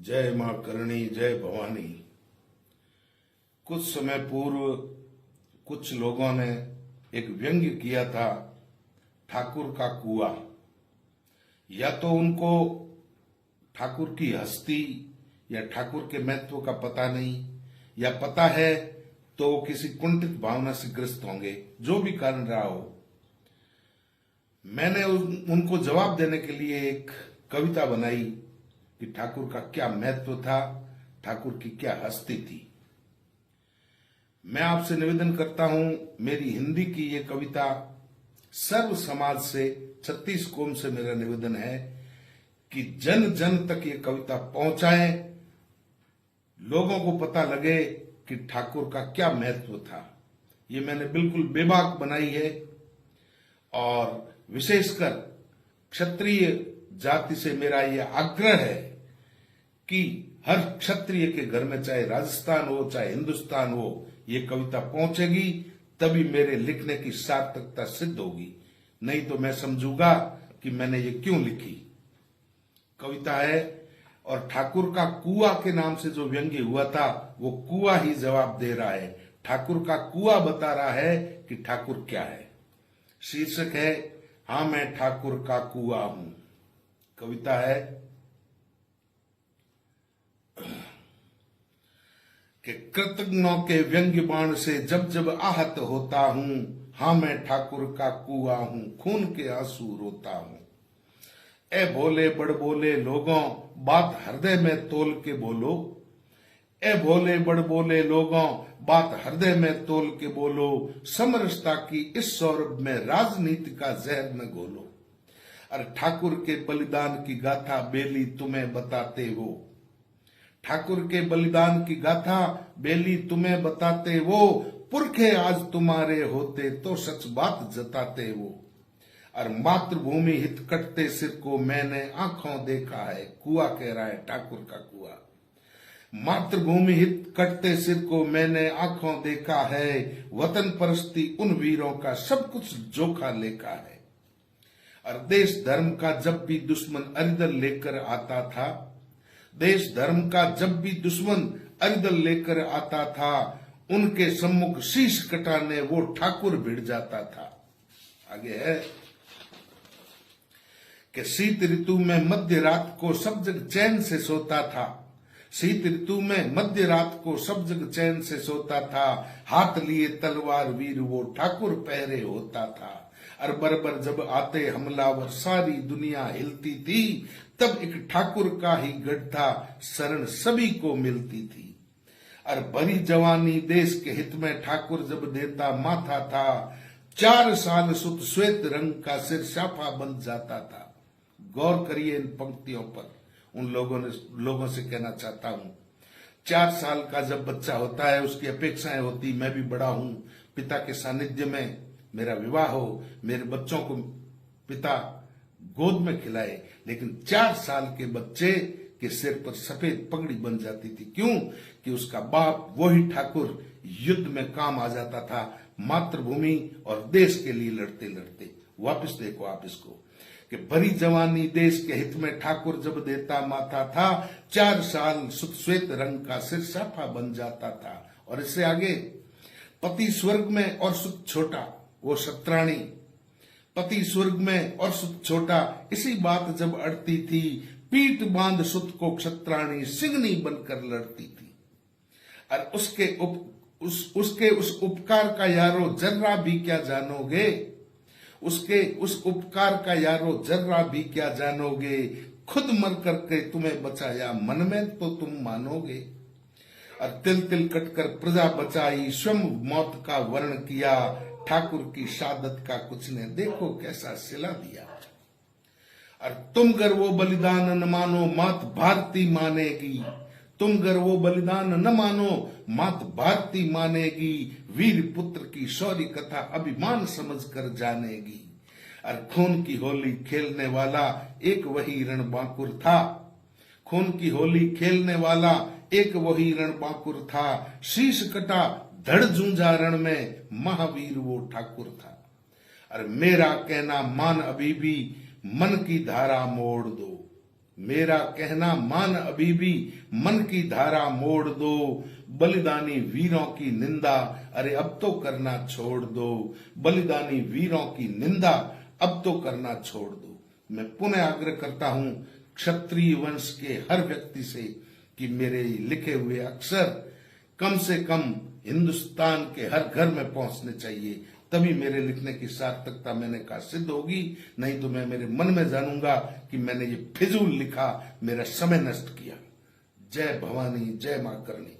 जय मां करणी, जय भवानी। कुछ समय पूर्व कुछ लोगों ने एक व्यंग्य किया था, ठाकुर का कुआ। या तो उनको ठाकुर की हस्ती या ठाकुर के महत्व का पता नहीं, या पता है तो किसी कुंठित भावना से ग्रस्त होंगे, जो भी कारण रहा हो। मैंने उनको जवाब देने के लिए एक कविता बनाई कि ठाकुर का क्या महत्व था, ठाकुर की क्या हस्ती थी। मैं आपसे निवेदन करता हूं, मेरी हिंदी की ये कविता सर्व समाज से, 36 कौम से मेरा निवेदन है कि जन जन तक ये कविता पहुंचाएं, लोगों को पता लगे कि ठाकुर का क्या महत्व था। ये मैंने बिल्कुल बेबाक बनाई है और विशेषकर क्षत्रिय जाति से मेरा यह आग्रह है कि हर क्षत्रिय के घर में, चाहे राजस्थान हो चाहे हिंदुस्तान हो, ये कविता पहुंचेगी, तभी मेरे लिखने की सार्थकता सिद्ध होगी। नहीं तो मैं समझूंगा कि मैंने ये क्यों लिखी। कविता है और ठाकुर का कुआ के नाम से जो व्यंग्य हुआ था, वो कुआ ही जवाब दे रहा है। ठाकुर का कुआ बता रहा है कि ठाकुर क्या है। शीर्षक है, हाँ मैं ठाकुर का कुआ हूं। कविता है कि कृतज्ञों के व्यंग्य बाण से जब जब आहत होता हूं, हाँ मैं ठाकुर का कुआ हूं, खून के आंसू रोता हूं। ए भोले बड़ बोले लोगों, बात हृदय में तोल के बोलो। ए भोले बड़ बोले लोगों, बात हृदय में तोल के बोलो। समरसता की इस सौरभ में राजनीति का जहर न घोलो। अरे ठाकुर के बलिदान की गाथा बेली तुम्हें बताते वो। ठाकुर के बलिदान की गाथा बेली तुम्हें बताते वो। पुरखे आज तुम्हारे होते तो सच बात जताते वो। और मातृभूमि हित कटते सिर को मैंने आंखों देखा है। कुआ कह रहा है, ठाकुर का कुआ। मातृभूमि हित कटते सिर को मैंने आंखों देखा है। वतन परस्ती उन वीरों का सब कुछ जोखा लेखा है। और देश धर्म का जब भी दुश्मन अरिदल लेकर आता था, देश धर्म का जब भी दुश्मन अरिदल लेकर आता था, उनके सम्मुख शीश कटाने वो ठाकुर भिड़ जाता था। आगे है कि शीत ऋतु में मध्य रात को सब जग चैन से सोता था। शीत ऋतु में मध्य रात को सब जग चैन से सोता था। हाथ लिए तलवार वीर वो ठाकुर पहरे होता था। और बरबर जब आते हमलावर सारी दुनिया हिलती थी। तब एक ठाकुर का ही गढ़ था, शरण सभी को मिलती थी। और भरी जवानी देश के हित में ठाकुर जब देता माथा था। 4 साल सुत श्वेत रंग का सिर साफा बन जाता था। गौर करिए इन पंक्तियों पर। उन लोगों से कहना चाहता हूं, 4 साल का जब बच्चा होता है, उसकी अपेक्षाएं होती, मैं भी बड़ा हूं, पिता के सानिध्य में मेरा विवाह हो, मेरे बच्चों को पिता गोद में खिलाए। लेकिन 4 साल के बच्चे के सिर पर सफेद पगड़ी बन जाती थी। क्यों? कि उसका बाप वही ठाकुर युद्ध में काम आ जाता था, मातृभूमि और देश के लिए लड़ते लड़ते। वापस देखो आप इसको कि भरी जवानी देश के हित में ठाकुर जब देता माथा था। 4 साल सुत श्वेत रंग का सिर साफा बन जाता था। और इससे आगे, पति स्वर्ग में और सुत छोटा, वो शत्राणी। पति स्वर्ग में और सुत छोटा, इसी बात जब अड़ती थी। पीठ बांध सुत को क्षत्राणी सिंगनी बनकर लड़ती थी। और उसके उस उपकार का यारो जर्रा भी क्या जानोगे। उसके उस उपकार का यारो जर्रा भी क्या जानोगे। खुद मर करके तुम्हें बचाया, मन में तो तुम मानोगे। और तिल तिल कटकर प्रजा बचाई, स्वयं मौत का वर्ण किया। ठाकुर की शहादत का कुछ ने देखो कैसा सिला दिया। और तुम गर वो बलिदान न मानो, मात भारती मानेगी। तुम गर वो बलिदान न मानो, मात भारती मानेगी। वीर पुत्र की शौर्य कथा अभिमान समझ कर जानेगी। और खून की होली खेलने वाला एक वही रणबांकुर था। खून की होली खेलने वाला एक वही रणबांकुर था। शीश कटा धड़ जूझा रण में, महावीर वो ठाकुर था। और मेरा कहना मान अभी भी, मन की धारा मोड़ दो। मेरा कहना मान अभी भी, मन की धारा मोड़ दो, बलिदानी वीरों की निंदा अरे अब तो करना छोड़ दो, बलिदानी वीरों की निंदा अब तो करना छोड़ दो। मैं पुनः आग्रह करता हूं क्षत्रिय वंश के हर व्यक्ति से कि मेरे लिखे हुए अक्षर कम से कम हिंदुस्तान के हर घर में पहुंचने चाहिए, तभी मेरे लिखने की सार्थकता मैंने कहा सिद्ध होगी। नहीं तो मैं मेरे मन में जानूंगा कि मैंने ये फिजूल लिखा, मेरा समय नष्ट किया। जय भवानी, जय मां करणी।